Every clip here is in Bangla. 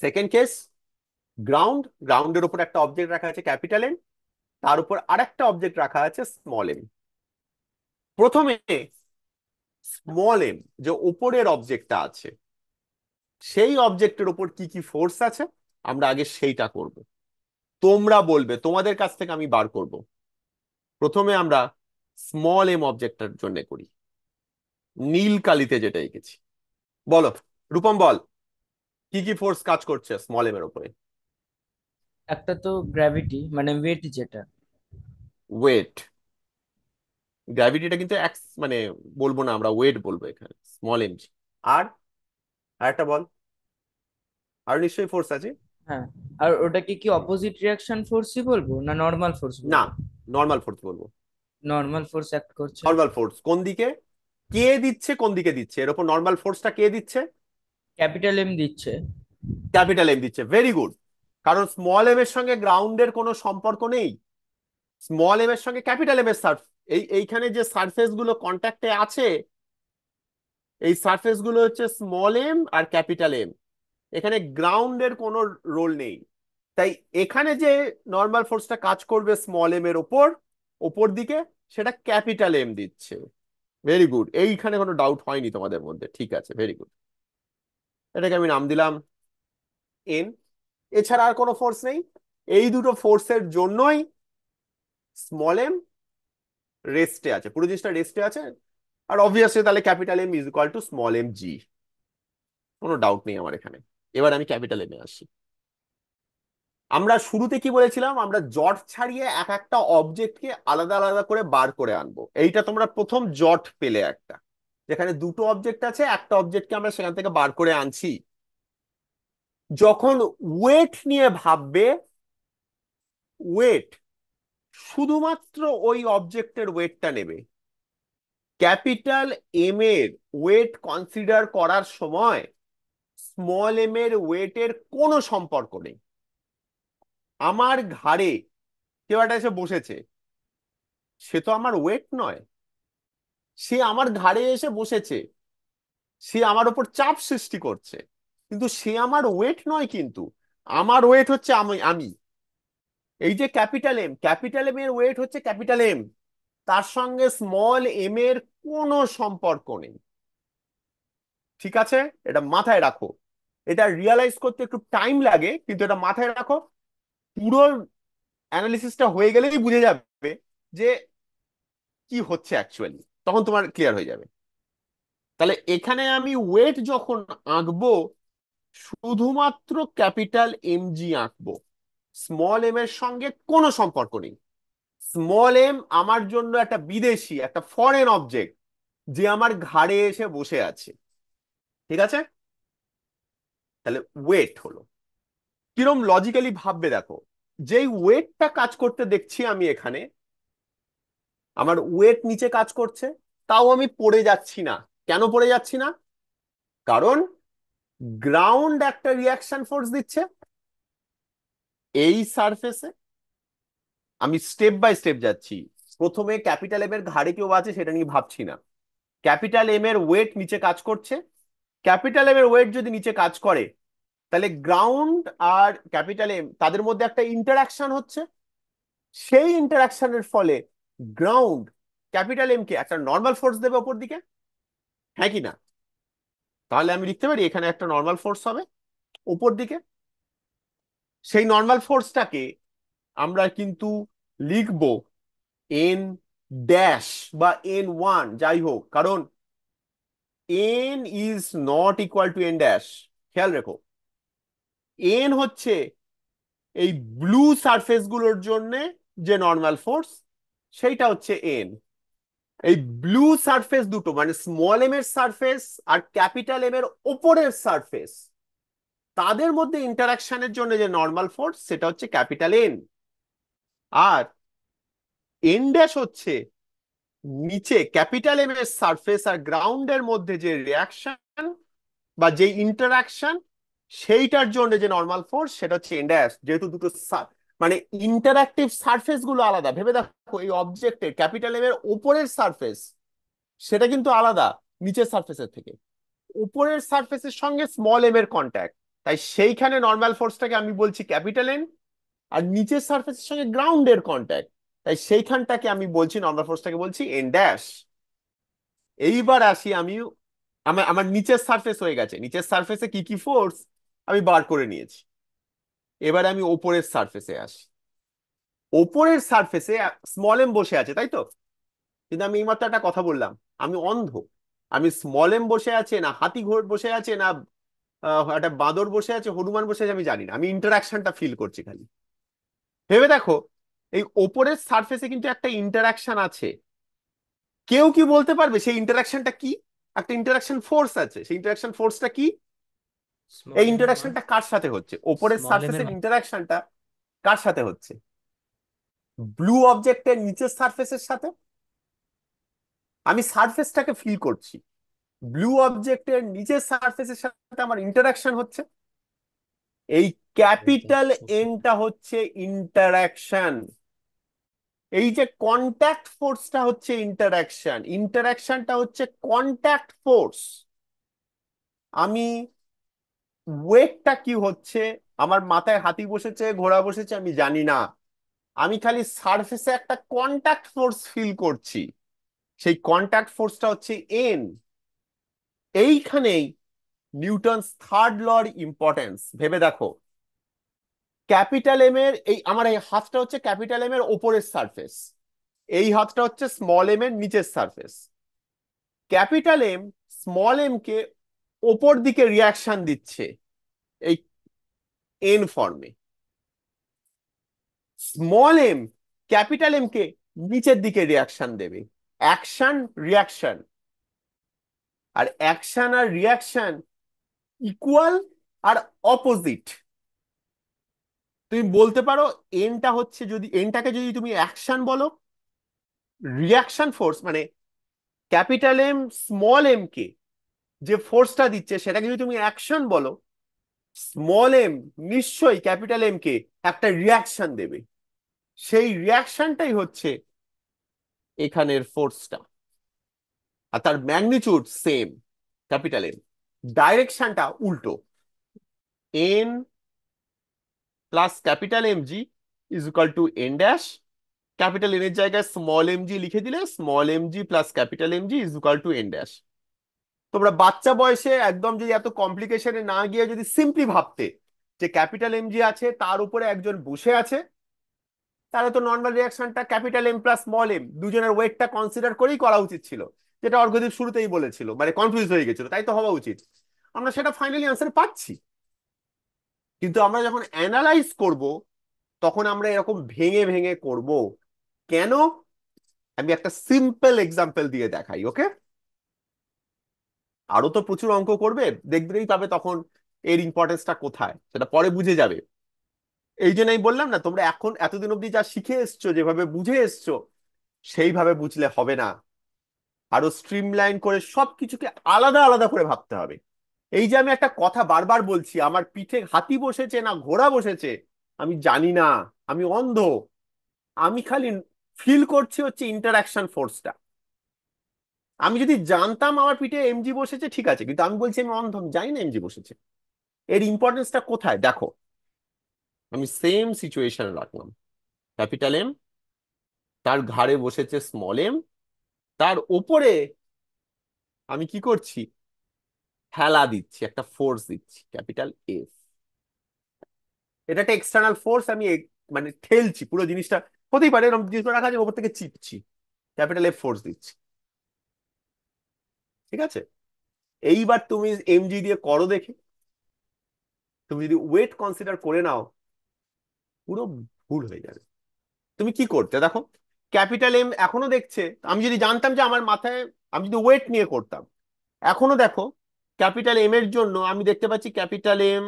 সেকেন্ড কেস, গ্রাউন্ডের উপর একটা অবজেক্ট রাখা আছে ক্যাপিটাল এম, তার উপর আরেকটা অবজেক্ট রাখা আছে স্মল এম। প্রথমে স্মল এম যে উপরের অবজেক্টটা আছে, সেই অবজেক্টের উপর কি কি ফোর্স আছে আমরা আগে সেইটা করব। তোমরা বলবে, তোমাদের কাছ থেকে আমি বার করব। প্রথমে আমরা স্মল এম অবজেক্টটার জন্য করি, নীল কালিতে যেটা এঁকেছি। বলো, রূপম বল, কি কি ফোর্স কাজ করছে স্মল এম এর উপরে? একটা তো গ্র্যাভিটি মানে ওয়েট যেটা। ওয়েট। গ্র্যাভিটিটা কিন্তু মানে বলবো না, আমরা ওয়েট বলবো এখানে, স্মল এম। আর আরেকটা বল, আর নিশ্চয়ই ফোর্স আছে। হ্যাঁ, আর ওটাকে কি অপোজিট রিয়াকশন ফোর্সই বলবো না নর্মাল ফোর্স না, বলবো? নর্মাল ফোর্স বলবো। নর্মাল ফোর্স অ্যাক্ট করছে। নর্মাল ফোর্স কোন দিকে, কে দিচ্ছে, কোন দিকে দিচ্ছে, এর উপর নর্মাল ফোর্সটা কে দিচ্ছে? ক্যাপিটাল এম দিচ্ছে। ক্যাপিটাল এম দিচ্ছে, ভেরি গুড। কারণ স্মল এম এর সঙ্গে গ্রাউন্ডের কোনো সম্পর্ক নেই, স্মল এম এর সঙ্গে ক্যাপিটাল এম এর এইখানে যে সারফেস গুলো কন্ট্যাক্টে আছে, এই সারফেস গুলো হচ্ছে small M R capital M. এখানে গ্রাউন্ডের কোনো রোল নেই। তাই এখানে যে নর্মাল ফোর্সটা কাজ করবে স্মল এম এর ওপর, ওপর দিকে, সেটা ক্যাপিটাল এম দিচ্ছে। ভেরি গুড, এইখানে কোনো ডাউট হয়নি তোমাদের মধ্যে, ঠিক আছে, ভেরি গুড। এটাকে আমি নাম দিলাম এন। এছাড়া আর কোনো ফোর্স নেই, এই দুটো ফোর্সের জন্যই স্মল এম রেস্টে আছে, পুরো জিনিসটা রেস্টে আছে। আর অবভিয়াসলি তাহলে capital M is equal to small M G, কোনো ডাউট নেই আমার এখানে। এবার আমি ক্যাপিটাল এম এ আসি। আমরা শুরুতে কি বলেছিলাম, আমরা জট ছাড়িয়ে এক একটা অবজেক্টকে আলাদা আলাদা করে বার করে আনবো। এইটা তোমরা প্রথম জট পেলে একটা, যেখানে দুটো অবজেক্ট আছে, একটা অবজেক্টকে আমরা সেখান থেকে বার করে আনছি। যখন ওয়েট নিয়ে ভাববে, ওয়েট শুধুমাত্র ওই অবজেক্টের ওয়েটটা নেবে। ক্যাপিটাল এম এর ওয়েট কনসিডার করার সময় স্মল এম এর ওয়েটের কোনো সম্পর্ক নেই। আমার ঘাড়ে কেউ একটা এসে বসেছে, সে তো আমার ওয়েট নয়। সে আমার ঘাড়ে এসে বসেছে, সে আমার উপর চাপ সৃষ্টি করছে, কিন্তু সে আমার ওয়েট নয়। কিন্তু আমার ওয়েট হচ্ছে আমি। এই যে ক্যাপিটাল এম এর ওয়েট হচ্ছে ক্যাপিটাল এম, তার সঙ্গে স্মল এম এর কোনো সম্পর্ক নেই। ঠিক আছে, এটা মাথায় রাখো। এটা রিয়ালাইজ করতে একটু টাইম লাগে, কিন্তু এটা মাথায় রাখো। পুরো অ্যানালিসিসটা হয়ে গেলেই বুঝে যাবে যে কি হচ্ছে অ্যাকচুয়ালি, তখন তোমার ক্লিয়ার হয়ে যাবে। তাহলে এখানে আমি ওয়েট যখন আঁকবো, শুধুমাত্র ক্যাপিটাল এম জি আঁকবো, স্মল এম এর সঙ্গে কোনো সম্পর্ক নেই। স্মল এম আমার জন্য একটা বিদেশি, একটা ফরেন অবজেক্ট, যে আমার ঘাড়ে এসে বসে আছে। ঠিক আছে, তাহলে ওয়েট হলো। কিরম লজিক্যালি ভাববে দেখো, যেই ওয়েটটা কাজ করতে দেখছি আমি এখানে, আমার ওয়েট নিচে কাজ করছে, তাও আমি পড়ে যাচ্ছি না। কেন পড়ে যাচ্ছি না? কারণ গ্রাউন্ড একটা রিয়াকশন ফোর্স দিচ্ছে এই সারফেসে। আমি স্টেপ বাই স্টেপ যাচ্ছি। প্রথমে ক্যাপিটাল এম এর ঘাড়ে কেউ আছে সেটা নিয়ে ভাবছি না, ক্যাপিটাল এম এর ওয়েট নিচে কাজ করছে। ক্যাপিটাল এম এর ওয়েট যদি নিচে কাজ করে, তাহলে গ্রাউন্ড আর ক্যাপিটাল এম তাদের মধ্যে একটা ইন্টারাকশন হচ্ছে। সেই ইন্টারাকশনের ফলে গ্রাউন্ড ক্যাপিটাল এম কে একটা নর্মাল ফোর্স দেবে ওপর দিকে, হ্যাঁ কি না? তাহলে আমি লিখতে পারি এখানে একটা নর্মাল ফোর্স হবে ওপর দিকে। সেই নর্মাল ফোর্সটাকে আমরা কিন্তু লিখবো এন ড্যাশ বা এন ওয়ান, যাই হোক, কারণ N is not equal to N dash. খেয়াল রেখো, এন হচ্ছে এই ব্লু সারফেস গুলোর জন্য যে নর্মাল ফোর্স, সেইটা হচ্ছে এন। এই ব্লু সারফেস দুটো মানে স্মল এম এর সারফেস আর ক্যাপিটাল এম এর ওপরের সারফেস, তাদের মধ্যে ইন্টারাকশনের জন্য যে নর্মাল ফোর্স সেটা হচ্ছে ক্যাপিটাল এন। আর এন ড্যাশ হচ্ছে নিচে ক্যাপিটাল এম এর সারফেস আর গ্রাউন্ডের মধ্যে যে রিয়াকশন বা যে ইন্টারাকশন, সেইটার জন্য যে নর্মাল ফোর্স সেটা হচ্ছে এন ড্যাশ। যেহেতু দুটো মানে ইন্টারাক্টিভ সারফেস গুলো আলাদা, ভেবে দেখো এই অবজেক্টের ক্যাপিটাল এম এর উপরের সারফেস সেটা কিন্তু আলাদা নিচের সারফেসের থেকে। উপরের সারফেসের সঙ্গে স্মল এম এর কন্ট্যাক্ট, তাই সেইখানে নর্মাল ফোর্সটাকে আমি বলছি ক্যাপিটাল এন, আর নিচের সারফেসের সঙ্গে গ্রাউন্ডের কন্ট্যাক্ট, তাই সেইখানটাকে আমি বলছি, নর্মাল ফোর্সটাকে বলছি এন ড্যাশ। এইবার আসি আমি, আমার আমার নিচের সারফেস হয়ে গেছে, নিচের সারফেসে কি কি ফোর্স আমি বার করে নিয়েছি। এবার আমি ওপরের সারফেসে আসি। ওপরের সারফেসে স্মল এম বসে আছে, তাই তো? কিন্তু আমি এইমাত্র একটা কথা বললাম, আমি অন্ধ। আমি স্মল এম বসে আছে না হাতি ঘোড় বসে আছে না একটা বাঁদর বসে আছে, হনুমান বসে আছে, আমি জানি না। আমি ইন্টারাকশনটা ফিল করছি খালি। ভেবে দেখো, এই ওপরের সারফেসে কিন্তু একটা ইন্টারাকশন আছে। কেউ কি বলতে পারবে সেই ইন্টারাকশনটা কি? একটা ইন্টারাকশন ফোর্স আছে, সেই ইন্টারাকশন ফোর্সটা কি? এই স্মল এম এর মান, ইন্টারাকশনটা কার সাথে হচ্ছে? ওপরের স্মল এম এর সারফেসের মান। ইন্টারাকশনটা কার সাথে হচ্ছে? ব্লু অবজেক্টের নিচের সারফেসের সাথে। আমি সারফেসটাকে ফিল করছি, ব্লু অবজেক্টের নিচের সারফেসের সাথে আমার ইন্টারাকশন হচ্ছে। এই ক্যাপিটাল এনটা হচ্ছে ইন্টারাকশন। এই যে কন্ট্যাক্ট ফোর্সটা হচ্ছে ইন্টারাকশন, ইন্টারাকশনটা হচ্ছে কন্ট্যাক্ট ফোর্স। আমি ওয়েটটা কি হচ্ছে, আমার মাথায় হাতি বসেছে ঘোড়া বসেছে আমি জানি না, আমি খালি সারফেসে একটা কন্ট্যাক্ট ফোর্স ফিল করছি, সেই কন্ট্যাক্ট ফোর্সটা হচ্ছে এন। এইখানেই নিউটনস থার্ড লর ইম্পর্টেন্স। ভেবে দেখো, ক্যাপিটাল এম এর এই আমার এই হাতটা হচ্ছে ক্যাপিটাল এম এর ওপরের সারফেস, এই হাতটা হচ্ছে স্মল এম এর নিচের surface. Capital M small M কে ওপর দিকে রিয়াকশন দিচ্ছে এই এন ফর্মে, স্মল এম ক্যাপিটাল এম কে নিচের দিকে রিয়াকশন দেবে। অ্যাকশন রিয়াকশন, আর অ্যাকশন আর রিয়াকশন ইকুয়াল আর অপোজিট। তুমি বলতে পারো এনটা হচ্ছে, যদি এনটাকে যদি তুমি অ্যাকশন বলো, রিয়াকশন ফোর্স মানে ক্যাপিটাল এম স্মল এম কে যে ফোর্সটা দিচ্ছে সেটাকে যদি তুমি অ্যাকশন বলো, স্মল এম নিশ্চয়ই ক্যাপিটাল এম কে একটা রিয়াকশন দেবে। সেই রিয়াকশনটাই হচ্ছে এখানের ফোর্সটা, আর তার ম্যাগনিটিউড সেম, ক্যাপিটাল এম। ডাইরেকশনটা উল্টো, N plus capital M G is equal to N dash. Capital N এর জায়গায় স্মল এম জি লিখে দিলে small M G plus capital M G is equal to N dash. তোমরা বাচ্চা বয়সে একদম যদি এত কমপ্লিকেশনে না গিয়ে যদি সিম্পলি ভাবতে যে ক্যাপিটাল এম জি আছে তার উপরে একজন বসে আছে, তাহলে তো নর্মাল রিয়াকশনটা capital M plus small M দুজনের ওয়েটটা কনসিডার করেই করা উচিত ছিল, যেটা অর্ঘদীপ শুরুতেই বলেছিল, মানে কনফিউজ হয়ে গেছিল, তাই তো হওয়া উচিত। আমরা সেটা ফাইনালি আনসার পাচ্ছি, কিন্তু আমরা যখন অ্যানালাইজ করব তখন আমরা এরকম ভেঙে ভেঙে করব। কেন? আমি একটা সিম্পল এক্সাম্পল দিয়ে দেখাই, ওকে? আরো তো প্রচুর অঙ্ক করবে, দেখবেই পাবে তখন এর ইম্পর্টেন্সটা কোথায় সেটা পরে বুঝে যাবে। এই জন্যই বললাম না, তোমরা এখন এতদিন অব্দি যা শিখে এসছো, যেভাবে বুঝে এসছো, সেইভাবে বুঝলে হবে না। আরো স্ট্রিমলাইন করে সবকিছুকে আলাদা আলাদা করে ভাবতে হবে। এই যে আমি একটা কথা বারবার বলছি, আমার পিঠে হাতি বসেছে না ঘোড়া বসেছে আমি জানি না, আমি অন্ধ। আমি খালি ফিল করছি হচ্ছে ইন্টারাকশন ফোর্সটা। আমি যদি জানতাম আমার পিঠে এমজি বসেছে ঠিক আছে, কিন্তু আমি বলছি আমি অন্ধ, আমি জানি না এমজি বসেছে। এর ইম্পর্টেন্সটা কোথায় দেখো, আমি সেম সিচুয়েশন রাখলাম, ক্যাপিটাল এম, তার ঘাড়ে বসেছে স্মল এম, তার ওপরে আমি কি করছি, ঠেলা দিচ্ছি, একটা ফোর্স দিচ্ছি ক্যাপিটাল এফ। এটা একটা এক্সটার্নাল ফোর্স, আমি মানে ঠেলছি পুরো জিনিসটা। হতেই পারে এরকম জিনিস রাখা আছে ওপর থেকে চিপছি, ক্যাপিটাল এফ ফোর্স দিচ্ছি, ঠিক আছে? এইবার তুমি এমজি দিয়ে করো দেখি, তুমি যদি ওয়েট কনসিডার করে নাও পুরো ভুল হয়ে যাবে। তুমি কি করতে দেখো, ক্যাপিটাল এম এখনো দেখছে, আমি যদি জানতাম যে আমার মাথায়, আমি যদি ওয়েট নিয়ে করতাম, এখনো দেখো ক্যাপিটাল এম এর জন্য আমি দেখতে পাচ্ছি capital M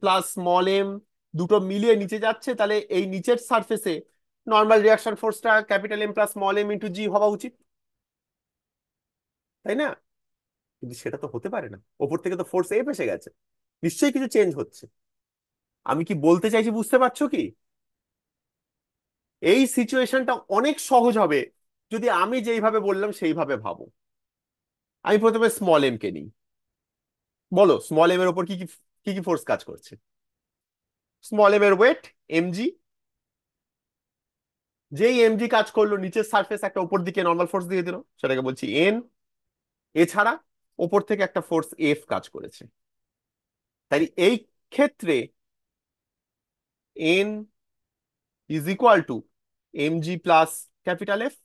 plus small M দুটো মিলিয়ে নিচে যাচ্ছে, তাহলে এই নিচের সারফেসে নর্মাল রিয়াকশন ফোর্সটা capital M plus small M into g হওয়া উচিত, তাই না? কিন্তু সেটা তো হতে পারে না, ওপর থেকে তো ফোর্স এফ এসে গেছে, নিশ্চয়ই কিছু চেঞ্জ হচ্ছে। আমি কি বলতে চাইছি বুঝতে পারছো কি? এই সিচুয়েশনটা অনেক সহজ হবে যদি আমি যেইভাবে বললাম সেইভাবে ভাবো। আমি প্রথমে স্মল এম কে নিই, বলো স্মল এম এর উপর কি কি কি কি ফোর্স কাজ করছে? স্মল এম এর ওয়েট এমজি, যেই এমজি কাজ করলো নিচের সারফেস একটা উপর দিকে নর্মাল ফোর্স দিয়ে দিল, সেটাকে বলছি এন। এছাড়া ওপর থেকে একটা ফোর্স এফ কাজ করেছে। তাই এই ক্ষেত্রে N is equal to mg plus capital F.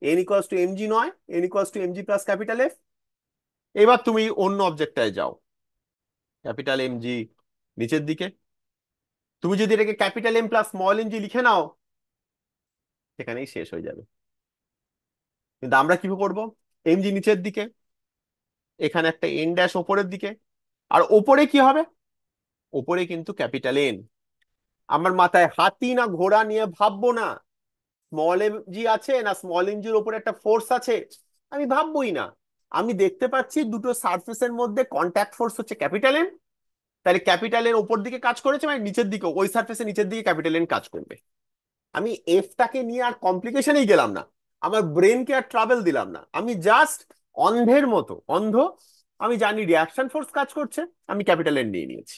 N equals to mg নয়, N equals to mg plus capital F. এবার তুমি অন্য অবজেক্টটায় যাও, ক্যাপিটাল এমজি নিচের দিকে। তুমি যদি এটাকে capital M plus small M G লিখে নাও, সেখানেই শেষ হয়ে যাবে। কিন্তু আমরা কি করব? এমজি নিচের দিকে, এখানে একটা এন ড্যাশ ওপরের দিকে, আর ওপরে কি হবে? ওপরে কিন্তু ক্যাপিটাল এন। আমার মাথায় হাতি না ঘোড়া নিয়ে ভাববো না, স্মল এম জি আছে না স্মল এম জির উপরে একটা ফোর্স আছে, আমি ভাববোই না। আমি দেখতে পাচ্ছি দুটো সারফেসের মধ্যে কন্ট্যাক্ট ফোর্স হচ্ছে ক্যাপিটাল এন, তাহলে ক্যাপিটাল এন উপর দিকে কাজ করেছে, মানে নিচের দিকে ওই সারফেসের নিচের দিকে ক্যাপিটাল এন কাজ করবে। আমি এফটাকে নিয়ে আর কমপ্লিকেশনেই গেলাম না, আমার ব্রেনকে আর ট্রাভেল দিলাম না, আমি জাস্ট অন্ধের মতো অন্ধ, আমি জানি রিয়াকশন ফোর্স কাজ করছে, আমি ক্যাপিটাল এন নিয়ে নিয়েছি।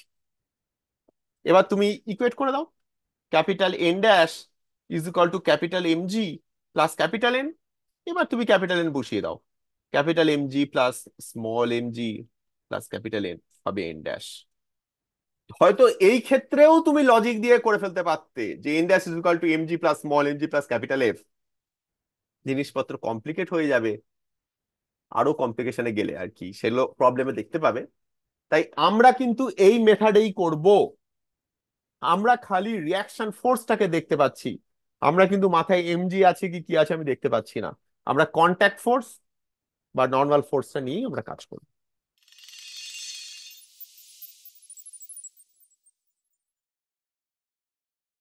এবার তুমি ইকুয়েট করে দাও, capital N dash is equal to capital M G plus capital N. এবার তুমি ক্যাপিটাল এন বসিয়ে দাও, ক্যাপিটাল এম জি plus small M G plus capital N হবে এন ড্যাশ। হয়তো এই ক্ষেত্রেও তুমি লজিক দিয়ে করে ফেলতে পারতে যে N dash is equal to M G plus small M G plus capital F. জিনিসপত্র কমপ্লিকেট হয়ে যাবে, আরো কমপ্লিকেশনে গেলে আর কি সেগুলো প্রবলেমে দেখতে পাবে। তাই আমরা কিন্তু এই মেথডেই করব। আমরা খালি রিয়াকশন ফোর্সটাকে দেখতে পাচ্ছি, আমরা কিন্তু মাথায় এমজি আছে কি কি আছে আমি দেখতে পাচ্ছি না। আমরা কন্ট্যাক্ট ফোর্স বা নর্মাল ফোর্সটা নিয়েই আমরা কাজ করব।